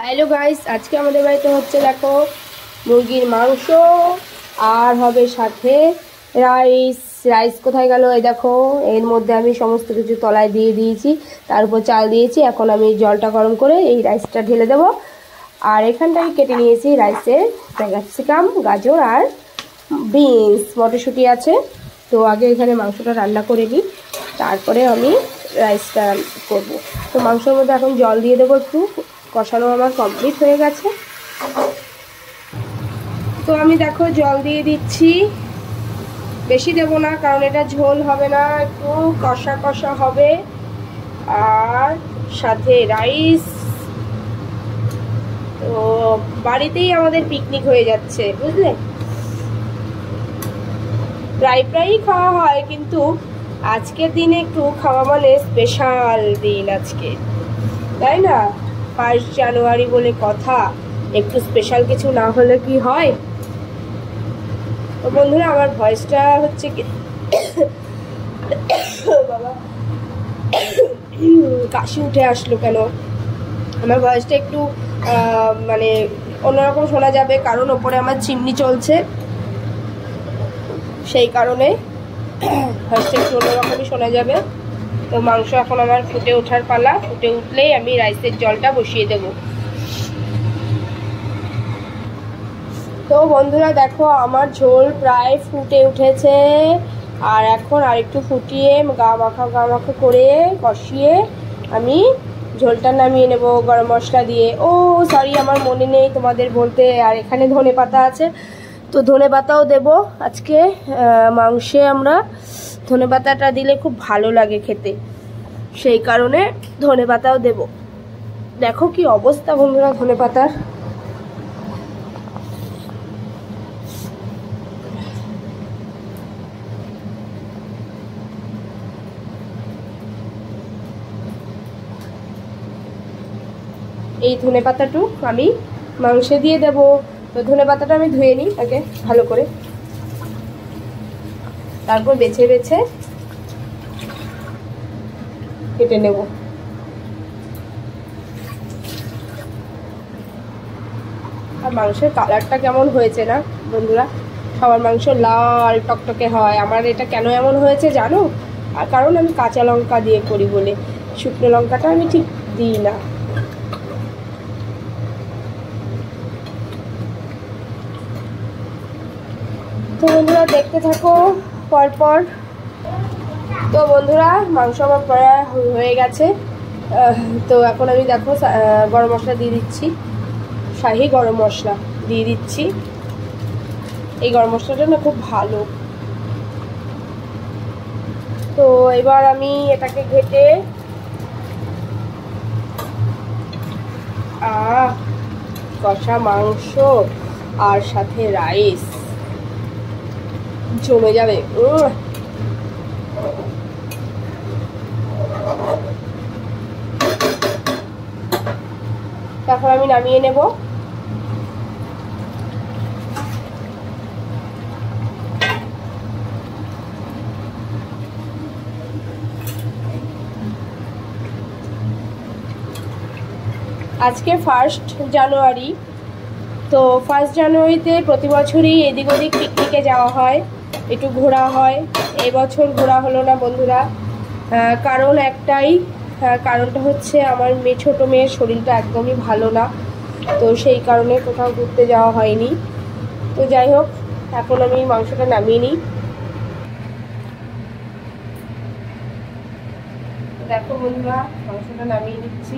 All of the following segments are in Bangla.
হ্যালো গাইস, আজকে আমাদের বাড়িতে হচ্ছে দেখো মুরগির মাংস আর হবে সাথে রাইস। রাইস কোথায় গেল? এই দেখো, এর মধ্যে আমি সমস্ত কিছু তলায় দিয়ে দিয়েছি, তার উপর চাল দিয়েছি। এখন আমি জলটা গরম করে এই রাইসটা ঢেলে দেবো। আর এখানটা আমি কেটে নিয়েছি রাইসের ক্যাপসিকাম, গাজর আর বিনস, মটরশুঁটি আছে। তো আগে এখানে মাংসটা রান্না করে নিই, তারপরে আমি রাইসটা করব। তো মাংসের মধ্যে এখন জল দিয়ে দেবো একটু। কষানো আমার কমপ্লিট হয়ে গেছে। তো আমি দেখো জল দিয়ে দিচ্ছি, বেশি দেব না কারণ এটা ঝোল হবে না, একটু কষা কষা হবে। আর সাথে রাইস। তো বাড়িতেই আমাদের পিকনিক হয়ে যাচ্ছে, বুঝলে। প্রায়ই খাওয়া হয়, কিন্তু আজকের দিনে একটু খাওয়া মানে স্পেশাল দিন আজকে, তাই না? 1 জানুয়ারি বলে কথা, একটু স্পেশাল কিছু না হলে কি হয়? তো বন্ধুরা, আমার ভয়েসটা হচ্ছে কি বাবা কাশি উঠে আসলো কেন? আমার ভয়েসটা একটু মানে অন্যরকম শোনা যাবে, কারণ ওপরে আমার চিমনি চলছে, সেই কারণে ভয়েসটা একটু অন্যরকমই শোনা যাবে। তো মাংস এখন আমার ফুটে ওঠার পালা। ফুটে উঠলেই আমি রাইসের জলটা বসিয়ে দেব। তো বন্ধুরা দেখো, আমার ঝোল প্রায় ফুটে উঠেছে। আর এখন আরেকটু ফুটিয়ে গা মাখা করে কষিয়ে আমি ঝোলটা নামিয়ে নেব গরম মশলা দিয়ে। ও সরি, আমার মনে নেই তোমাদের বলতে। আর এখানে ধনেপাতা আছে, তো ধনেপাতাও দেব আজকে মাংসে। আমরা ধনেপাতাটা দিলে খুব ভালো লাগে খেতে, সেই কারণে ধনেপাতাও দেব। দেখো কি অবস্থা বন্ধুরা ধনেপাতার। এই ধনেপাতাটু আমি মাংসে দিয়ে দেব। তো ধনেপাতাটা আমি ধুয়ে নিই আগে ভালো করে, তারপর বেছে বেছে কেটে নেব। আর মাংসের কালারটা কেমন হয়েছে না বন্ধুরা? সবার মাংস লাল টকটকে হয়, আমার এটা কেন এমন হয়েছে জানো? আর কারণ আমি কাঁচা লঙ্কা দিয়ে করি বলে, শুকনো লঙ্কাটা আমি ঠিক দিই না। তো বন্ধুরা দেখতে থাকো পরপর। তো বন্ধুরা মাংস আমার প্রায় হয়ে গেছে। তো এখন আমি দেখো গরম মশলা দিয়ে দিচ্ছি, শাহি গরম মশলা দিয়ে দিচ্ছি। এই গরম মশলাটা না খুব ভালো। তো এবার আমি এটাকে ঘেটে কষা মাংস আর সাথে রাইস জমে যাবে। তারপর আমি নামিয়ে নেব। আজকে 1 জানুয়ারি। তো 1 জানুয়ারিতে প্রতি বছরই এদিক ওদিক পিকনিকে যাওয়া হয়, একটু ঘোরা হয়। এবছর ঘোরা হলো না বন্ধুরা, কারণ একটাই। কারণটা হচ্ছে আমার ছোটো মেয়ের শরীরটা একদমই ভালো না, তো সেই কারণে কোথাও ঘুরতে যাওয়া হয়নি। তো যাই হোক, এখন আমি মাংসটা নামিয়ে নিই। দেখো বন্ধুরা, মাংসটা নামিয়ে নিচ্ছি।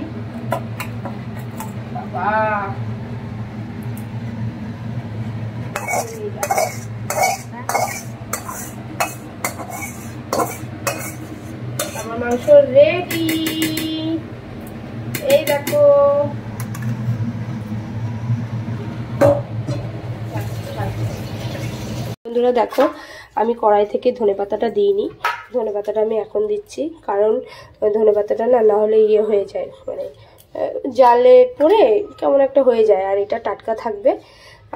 বাবা আমার মাংস রেডি, এই দেখো। বন্ধুরা দেখো, আমি কড়াই থেকে ধনেপাতাটা দিইনি, ধনেপাতাটা আমি এখন দিচ্ছি, কারণ ধনেপাতাটা না হলে ইয়ে হয়ে যায়, মানে জালে পড়ে কেমন একটা হয়ে যায়। আর এটা টাটকা থাকবে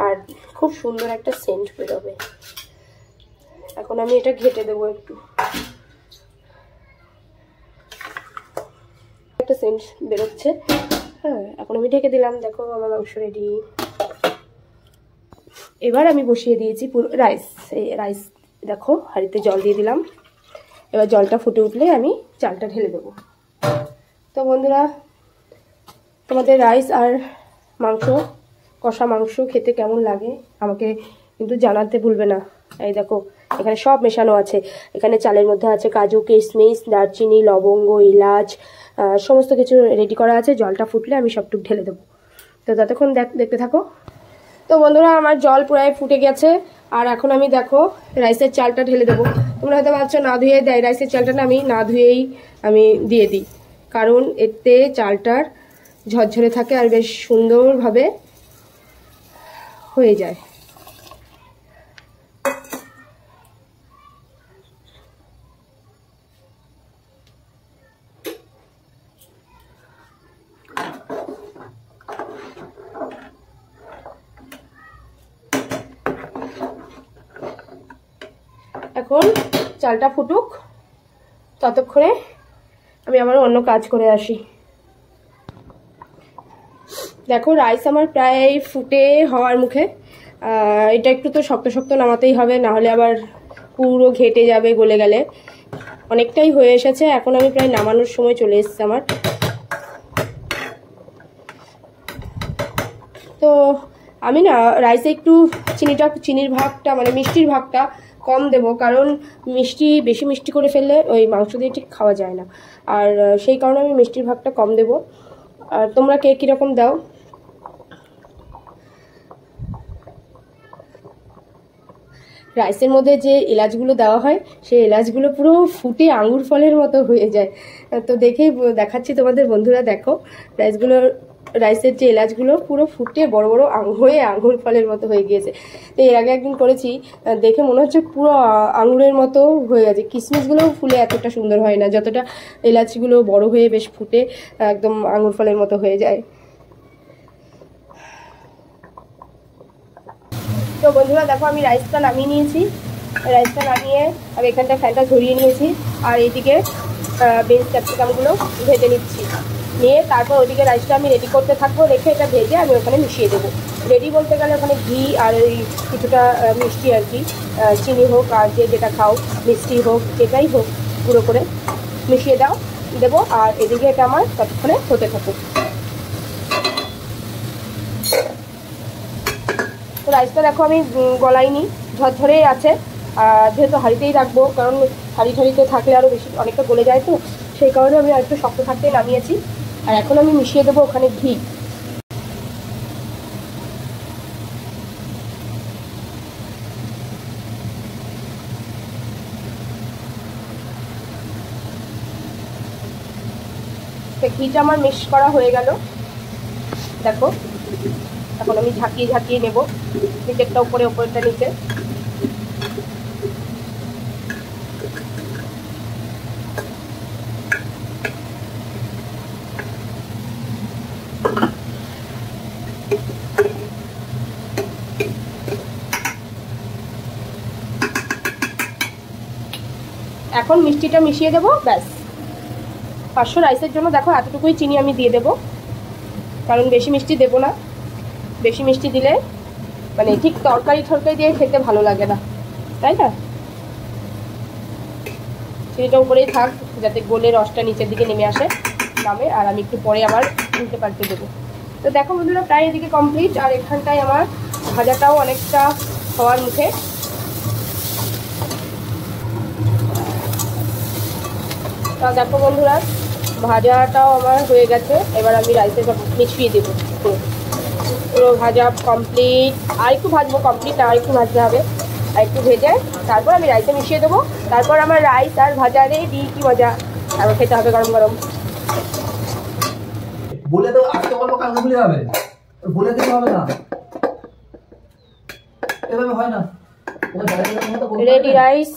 আর খুব সুন্দর একটা সেন্ট বেরোবে। এখন আমি এটা ঘেটে দেবো একটু, একটা সেন্ট বেরোচ্ছে। হ্যাঁ, এখন আমি ঢেকে দিলাম। দেখো আমার মাংস রেডি। এবার আমি বসিয়ে দিয়েছি পুরো রাইস। এই রাইস দেখো হাঁড়িতে জল দিয়ে দিলাম। এবার জলটা ফুটে উঠলে আমি চালটা ঢেলে দেবো। তো বন্ধুরা, তোমাদের রাইস আর মাংস, কষা মাংস খেতে কেমন লাগে আমাকে কিন্তু জানাতে ভুলবে না। এই দেখো এখানে সব মেশানো আছে। এখানে চালের মধ্যে আছে কাজু, কিশমিশ, দারচিনি, লবঙ্গ, এলাচ, সমস্ত কিছু রেডি করা আছে। জলটা ফুটলে আমি সবটুকু ঢেলে দেবো। তো ততক্ষণ দেখতে থাকো। তো বন্ধুরা, আমার জল প্রায় ফুটে গেছে। আর এখন আমি দেখো রাইসের চালটা ঢেলে দেবো। তোমরা হয়তো ভাবছো না ধুয়ে দেয়, রাইসের চালটা না আমি না ধুয়েই আমি দিয়ে দিই, কারণ এতে চালটার ঝরঝরে থাকে আর বেশ সুন্দরভাবে হয়ে যায়। এখন চালটা ফুটুক, ততক্ষণে আমি আবার অন্য কাজ করে আসি। দেখো রাইস আমার প্রায় ফুটে হওয়ার মুখে। এটা একটু তো শক্ত শক্ত নামাতেই হবে, না হলে আবার পুরো ঘেটে যাবে গলে গেলে। অনেকটাই হয়ে এসেছে, এখন আমি প্রায় নামানোর সময় চলে এসেছে আমার। তো আমি না রাইসে একটু চিনির ভাগটা মানে মিষ্টির ভাগটা কম দেব, কারণ বেশি মিষ্টি করে ফেললে ওই মাংস দিয়ে ঠিক খাওয়া যায় না। আর সেই কারণে আমি মিষ্টির ভাগটা কম দেব। আর তোমরা কে কীরকম দাও? রাইসের মধ্যে যে এলাচগুলো দেওয়া হয় সেই এলাচগুলো পুরো ফুটে আঙুর ফলের মতো হয়ে যায়। তো দেখেই দেখাচ্ছি তোমাদের বন্ধুরা, দেখো রাইসের যে এলাচগুলো পুরো ফুটে বড় বড় হয়ে আঙুর ফলের মতো হয়ে গিয়েছে। তো এর আগে একদিন করেছি, দেখে মনে হচ্ছে পুরো আঙুরের মতো হয়ে গেছে। কিশমিশগুলোও ফুলে এতটা সুন্দর হয় না, যতটা এলাচগুলো বড় হয়ে বেশ ফুটে একদম আঙুর ফলের মতো হয়ে যায়। তো বন্ধুরা দেখো আমি রাইসটা নামিয়ে নিয়েছি। রাইসটা নামিয়ে আমি এখানটা ফ্যানটা ঝরিয়ে নিয়েছি। আর এইদিকে বিনস ক্যাপসিকামগুলো ভেজে নিচ্ছি। নিয়ে তারপর ওইদিকে রাইসটা আমি রেডি করতে থাকবো, রেখে এটা ভেজে আমি ওখানে মিশিয়ে দেবো। রেডি বলতে গেলে ওখানে ঘি আর এই কিছুটা মিষ্টি আর কি, চিনি হোক আর যেটা খাও, মিষ্টি হোক যেটাই হোক, গুঁড়ো করে মিশিয়ে দেবো। আর এদিকে এটা আমার ততক্ষণে হতে থাকুক। তো রাইসটা দেখো আমি গলাইনি, ঝরঝরেই আছে। যেহেতু হাঁড়িতেই রাখবো, কারণ হাঁড়িতে থাকলে আরও বেশি অনেকটা গলে যায়, তো সেই কারণে আমি একটু শক্ত থাকতেই নামিয়েছি। আর এখন আমি মিশিয়ে দেবো ওখানে ঘি। ঘিটা আমার মিক্স করা হয়ে গেল। দেখো এখন আমি ঝাঁকিয়ে নেব, নিচেরটা উপরে, উপরেরটা নিচে। এখন মিষ্টিটা মিশিয়ে দেবো, ব্যাস। 500 রাইসের জন্য দেখো এতটুকুই চিনি আমি দিয়ে দেবো, কারণ বেশি মিষ্টি দেবো না। বেশি মিষ্টি দিলে মানে ঠিক তরকারি দিয়ে খেতে ভালো লাগে না, তাই না? চিনিটা উপরেই থাক, যাতে গোলে রসটা নিচের দিকে নেমে আসে, নামে। আর আমি একটু পরে আবার উল্টে পাল্টে দেবো। তো দেখো বন্ধুরা প্রায় এদিকে কমপ্লিট। আর এখানটায় আমার ভাজাটাও অনেকটা হওয়ার মুখে। তা দেখো বন্ধুরা ভাজাটাও আমার হয়ে গেছে। এবার আমি রাইসে সব মিশিয়ে দেবো। পুরো ভাজা কমপ্লিট। আর একটু ভাজবো, কমপ্লিট না, আর একটু ভাজতে হবে। আর একটু ভেজে তারপর আমি রাইসে মিশিয়ে দেবো। তারপর আমার রাইস আর ভাজা রেডি। কি মজা! তারপর খেতে হবে গরম গরম। বলে তো আজকে বলবো কালকে ভুলে যাবে, বলে দিতে হবে না, এভাবে হয় না। Ready rice.